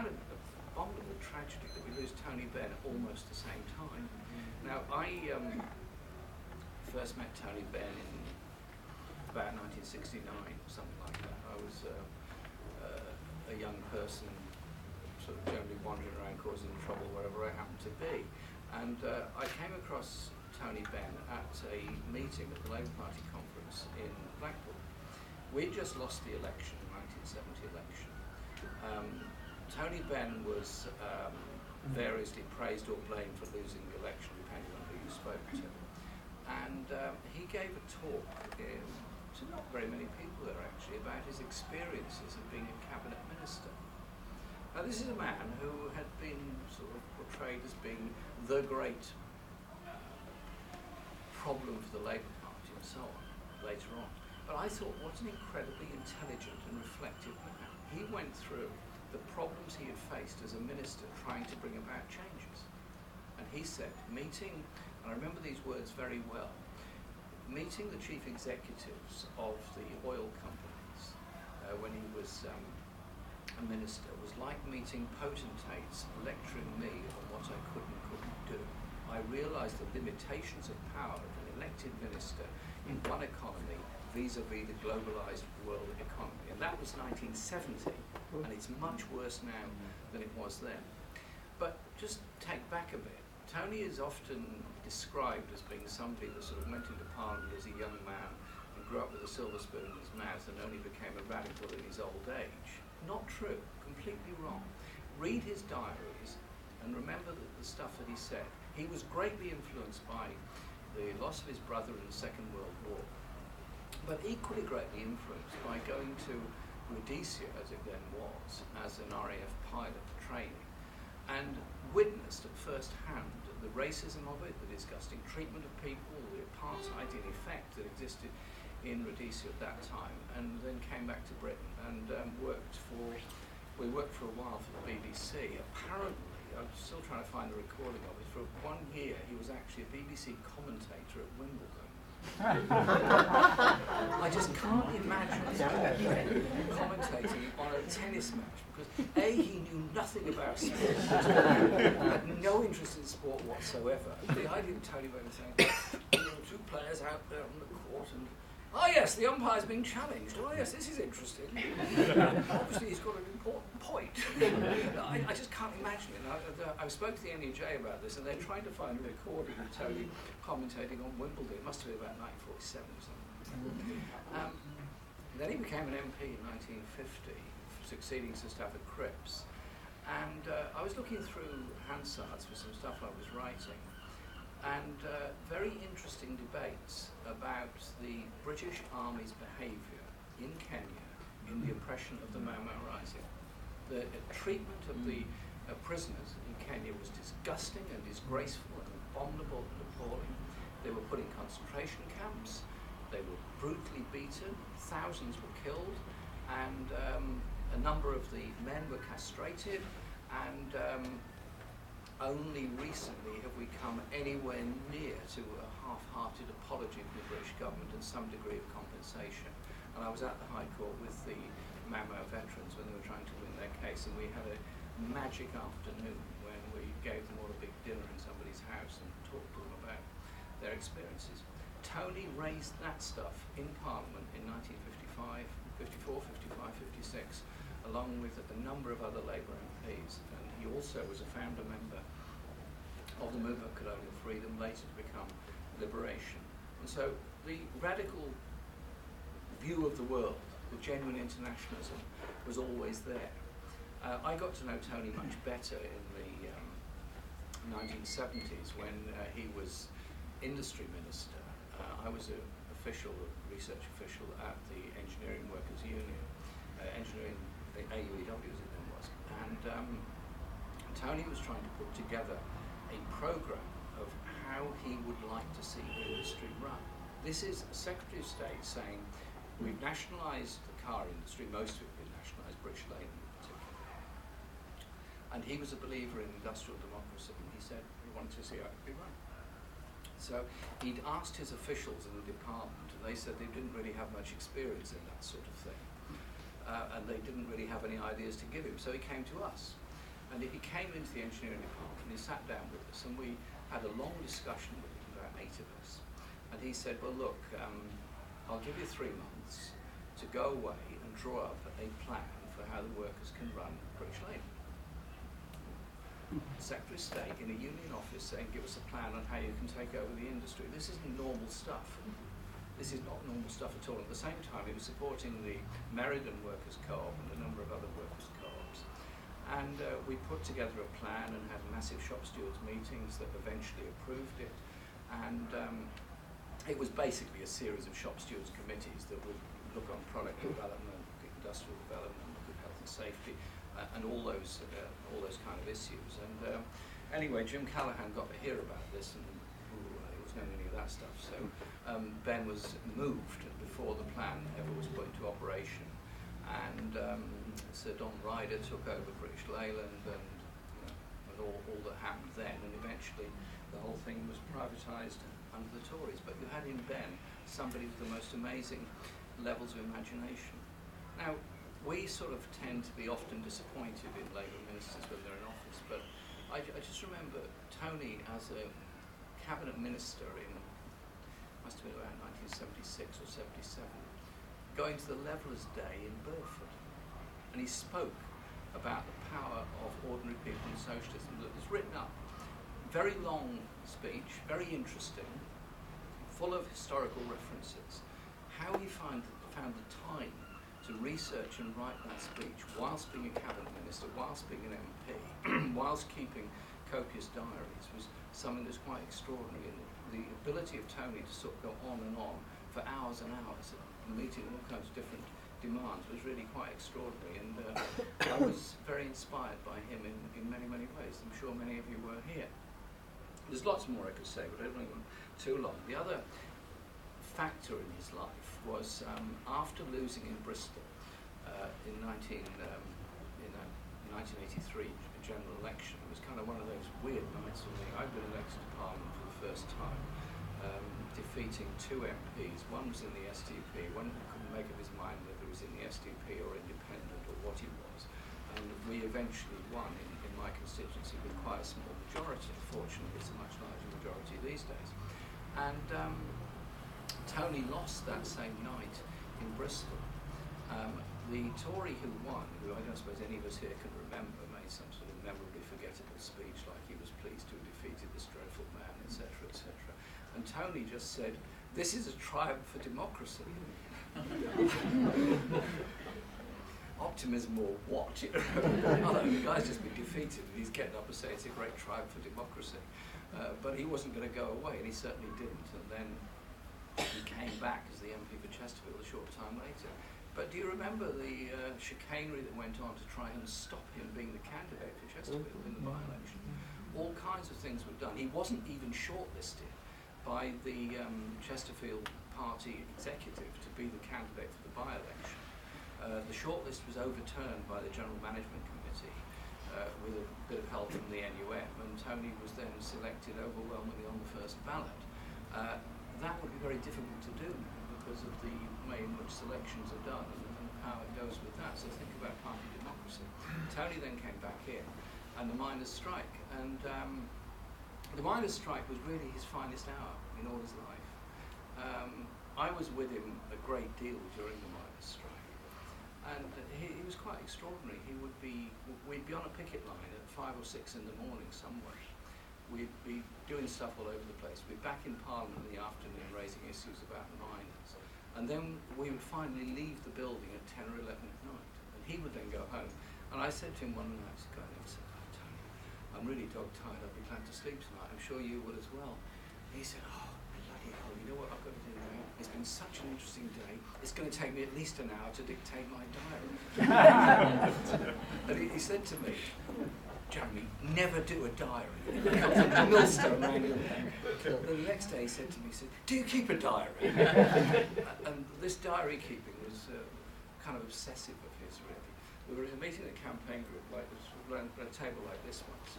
kind of abominable tragedy that we lose Tony Benn almost the same time. Now, I first met Tony Benn in about 1969, something like that. I was a young person, sort of generally wandering around causing trouble wherever I happened to be. And I came across Tony Benn at a meeting at the Labour Party conference in Blackpool. We'd just lost the election, the 1970 election. Tony Benn was variously praised or blamed for losing the election, depending on who you spoke to. And he gave a talk to not very many people there actually about his experiences of being a cabinet minister. Now this is a man who had been sort of portrayed as being the great problem for the Labour Party and so on later on. But I thought, what an incredibly intelligent and reflective man. He went through the problems he had faced as a minister trying to bring about changes. And he said, meeting, and I remember these words very well, meeting the chief executives of the oil companies when he was a minister was like meeting potentates lecturing me on what I could and couldn't do. I realised the limitations of power of an elected minister in one economy vis-a-vis the globalised world economy. And that was 1970, and it's much worse now than it was then. But just take back a bit. Tony is often described as being somebody that sort of went into Parliament as a young man and grew up with a silver spoon in his mouth and only became a radical in his old age. Not true, completely wrong. Read his diaries and remember the stuff that he said. He was greatly influenced by the loss of his brother in the Second World War, but equally greatly influenced by going to Rhodesia, as it then was, as an RAF pilot training, and witnessed at first hand the racism of it, the disgusting treatment of people, the apartheid in effect that existed in Rhodesia at that time, and then came back to Britain and we worked for a while for the BBC. Apparently, I'm still trying to find the recording of it, for 1 year he was actually a BBC commentator at Wimbledon. I just can't imagine commentating on a tennis match because A, he knew nothing about sport, had no interest in sport whatsoever. The idea of Tony Benn saying, there were two players out there on the court and, oh yes, the umpire's being challenged. Oh yes, this is interesting. Obviously he's got an important point. I just can't imagine it. I spoke to the NEJ about this and they're trying to find a recording of Tony commentating on Wimbledon. It must have been about 1947 or something. Then he became an MP in 1950, succeeding Sir Stafford Cripps. And I was looking through Hansard's for some stuff I was writing. And very interesting debates about the British Army's behaviour in Kenya in the oppression of the Mau Mau Rising. The treatment of the prisoners in Kenya was disgusting and disgraceful and abominable and appalling. They were put in concentration camps, they were brutally beaten, thousands were killed, and a number of the men were castrated, and only recently have we come anywhere near to a half-hearted apology from the British government and some degree of compensation. And I was at the High Court with the Mau Mau veterans when they were trying to win their case, and we had a magic afternoon when we gave them all a big dinner in somebody's house and talked to them about their experiences. Tony raised that stuff in Parliament in 1955, 54, 55, 56, along with a number of other Labour MPs, and he also was a founder member of the movement Colonial Freedom, later to become Liberation. And so the radical view of the world, the genuine internationalism, was always there. I got to know Tony much better in the 1970s when he was industry minister. I was an official, a research official at the Engineering Workers Union, engineering, the AUEW as it then was. And Tony was trying to put together a programme of how he would like to see the industry run. This is a Secretary of State saying, we've nationalised the car industry, most of it been nationalised, British Labour in particular. And he was a believer in industrial democracy, and he said he wanted to see how it could be run. So he'd asked his officials in the department, and they said they didn't really have much experience in that sort of thing. And they didn't really have any ideas to give him, so he came to us. And he came into the engineering department and he sat down with us and we had a long discussion with him, about 8 of us. And he said, well look, I'll give you 3 months to go away and draw up a plan for how the workers can run British Labour. Secretary of State in a union office saying, give us a plan on how you can take over the industry. This isn't normal stuff. This is not normal stuff at all. At the same time, he was supporting the Meriden Workers' Co-op and a number of other workers' co-ops. And we put together a plan and had massive shop stewards meetings that eventually approved it. And it was basically a series of shop stewards committees that would look on product development, industrial development, look at health and safety, and all those kind of issues. And anyway, Jim Callaghan got to hear about this, and he wasn't knowing any of that stuff. So Benn was moved before the plan ever was put into operation, and Sir Don Ryder took over British Leyland, and all that happened then, and eventually the whole thing was privatised under the Tories. But you had in Benn somebody with the most amazing levels of imagination. Now, we sort of tend to be often disappointed in Labour ministers when they're in office, but I just remember Tony as a cabinet minister in, must have been around 1976 or 77, going to the Levellers' Day in Burford, and he spoke about the power of ordinary people in socialism. It was written up, very long speech, very interesting, full of historical references. How he found the time to research and write that speech whilst being a cabinet minister, whilst being an MP, whilst keeping copious diaries was something that's quite extraordinary. And the ability of Tony to sort of go on and on for hours and hours, meeting all kinds of different demands, was really quite extraordinary. And I was very inspired by him in many, many ways. I'm sure many of you were here. There's lots more I could say, but I don't want too long. The other factor in his life was after losing in Bristol in 1983, a general election. It was kind of one of those weird nights for me. I'd been elected to Parliament for the first time, defeating 2 MPs. One was in the SDP, one couldn't make up his mind whether he was in the SDP or independent or what he was. And we eventually won in my constituency with quite a small majority. Fortunately, it's a much larger majority these days. And Tony lost that same night in Bristol. The Tory who won, who I don't suppose any of us here can remember, made some sort of memorably forgettable speech like he was pleased to have defeated this dreadful man, etc., etc. And Tony just said, "This is a triumph for democracy." Optimism or what? Oh, the guy's just been defeated and he's getting up and saying it's a great triumph for democracy. But he wasn't going to go away, and he certainly didn't. And then he came back as the MP for Chesterfield a short time later. But do you remember the chicanery that went on to try and stop him being the candidate for Chesterfield in the by-election? All kinds of things were done. He wasn't even shortlisted by the Chesterfield Party executive to be the candidate for the by-election. The shortlist was overturned by the General Management Committee with a bit of help from the NUM, and Tony was then selected overwhelmingly on the first ballot. That would be very difficult to do because of the way in which selections are done and how it goes with that. So think about party democracy. Tony then came back in, and the miners' strike. And the miners' strike was really his finest hour in all his life. I was with him a great deal during the miners' strike. And he was quite extraordinary. We'd be on a picket line at 5 or 6 in the morning somewhere. We'd be doing stuff all over the place. We'd be back in Parliament in the afternoon raising issues about the miners. And then we would finally leave the building at 10 or 11 at night. And he would then go home. And I said to him one night, Tony, I'm really dog-tired. I'd be glad to sleep tonight. I'm sure you would as well. And he said, oh, bloody hell, you know what I've got to do now? It's been such an interesting day. It's going to take me at least an hour to dictate my diary. And he said to me, Jeremy, never do a diary. It becomes a millstone around your neck. And the next day he said to me, do you keep a diary? And this diary keeping was kind of obsessive of his, really. We were in a meeting at a campaign group, like this, around a table like this once.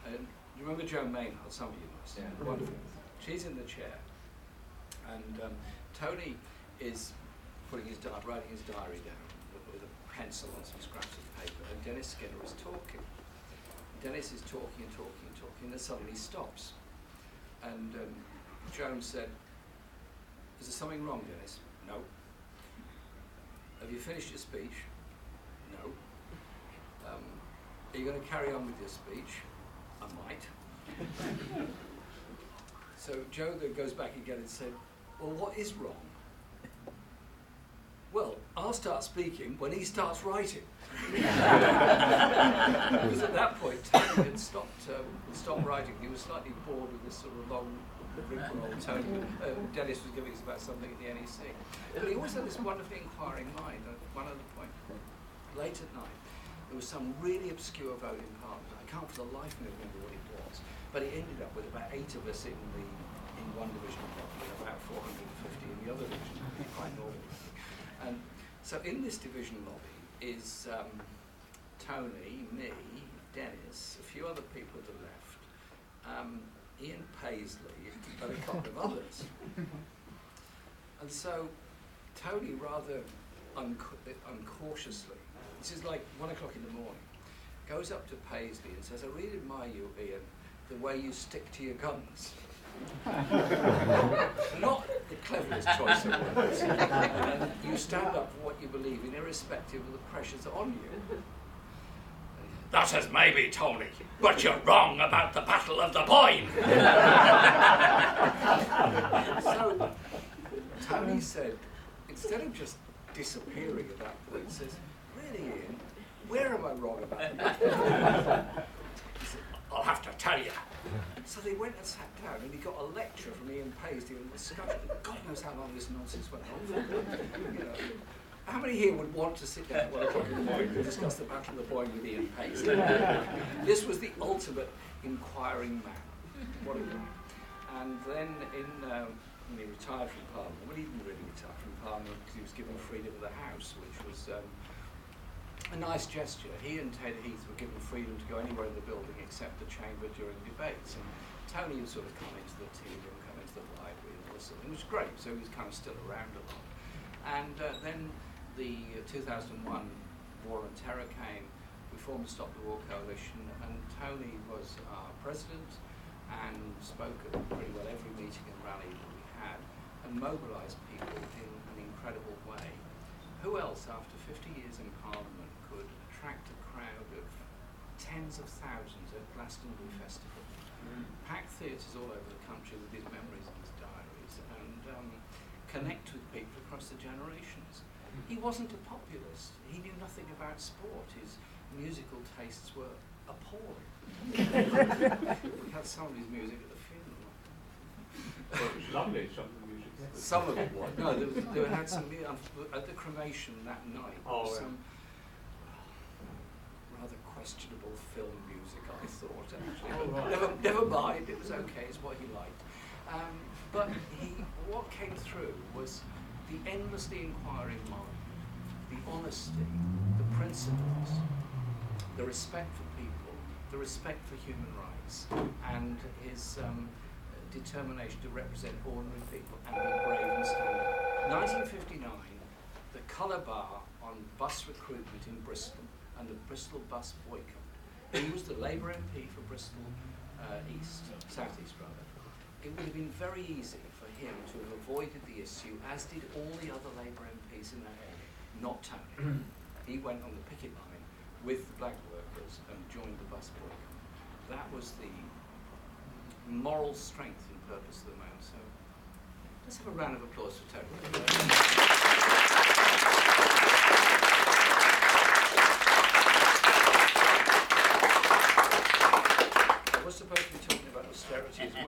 And you remember Joan Maynard? Some of you must. Yeah. Wonderful. She's in the chair. And Tony is writing his diary down with a pencil on some scraps of paper, and Dennis Skinner is talking. Dennis is talking and talking and talking, and then suddenly he stops. And Jones said, "Is there something wrong, Dennis?" "No." "Have you finished your speech?" "No." "Are you going to carry on with your speech?" "I might." So Joe then goes back again and said, "Well, what is wrong?" "Well, I'll start speaking when he starts writing." Because at that point, Tony had stopped writing. He was slightly bored with this sort of long rigmarole Tony. Dennis was giving us about something at the NEC. But he always had this wonderfully inquiring mind. One other point, late at night, there was some really obscure vote in Parliament. I can't for the life of me remember what it was, but it ended up with about 8 of us in one division lobby and about 450 in the other division, quite normal. And so in this division lobby is Tony, me, Dennis, a few other people to the left, Ian Paisley, and a couple of others. And so Tony rather uncautiously, this is like 1 o'clock in the morning, goes up to Paisley and says, "I really admire you, Ian, the way you stick to your guns." Not the cleverest choice of words. You stand up for what you believe in, irrespective of the pressures on you. "That is maybe, Tony, but you're wrong about the Battle of the Boyne." So Tony said, instead of just disappearing at that point, says, "Really, Ian, where am I wrong about the Battle of the Boyne?" He said, "I'll have to tell you." So they went and sat down, and he got a lecture from Ian Paisley and discussion. God knows how long this nonsense went on for. You know, how many here would want to sit down at 1 o'clock in the morning to discuss the Battle of the Boyne with Ian Paisley? This was the ultimate inquiring man. What a guy. And then when he retired from Parliament, well, he didn't really retire from Parliament because he was given freedom of the House, which was a nice gesture. He and Ted Heath were given freedom to go anywhere in the building except the chamber during debates. And Tony would sort of come into the tea room, come into the library, and all this sort of thing. It was great, so he was kind of still around a lot. And then the 2001 War on Terror came. We formed the Stop the War Coalition, and Tony was our president and spoke at pretty well every meeting and rally that we had and mobilised people in an incredible way. Who else, after 50 years in Parliament, could attract a crowd of tens of thousands at Glastonbury Festival, pack theatres all over the country with his memories and his diaries, and connect with people across the generations? He wasn't a populist. He knew nothing about sport. His musical tastes were appalling. We had some of his music at the funeral. Well, it was lovely, some of the music. Some of it was. No, there had some at the cremation that night. Some rather questionable film music, I thought. Actually, never mind. It was okay. It's what he liked. But what came through was the endlessly inquiring mind, the honesty, the principles, the respect for people, the respect for human rights, and his determination to represent ordinary people and be brave and stand up. 1959, the colour bar on bus recruitment in Bristol and the Bristol bus boycott. He was the Labour MP for Bristol South East rather. It would have been very easy for him to have avoided the issue, as did all the other Labour MPs in that area, not Tony. He went on the picket line with the black workers and joined the bus boycott. That was the moral strength and purpose of the man. So let's have a round of applause for Tony.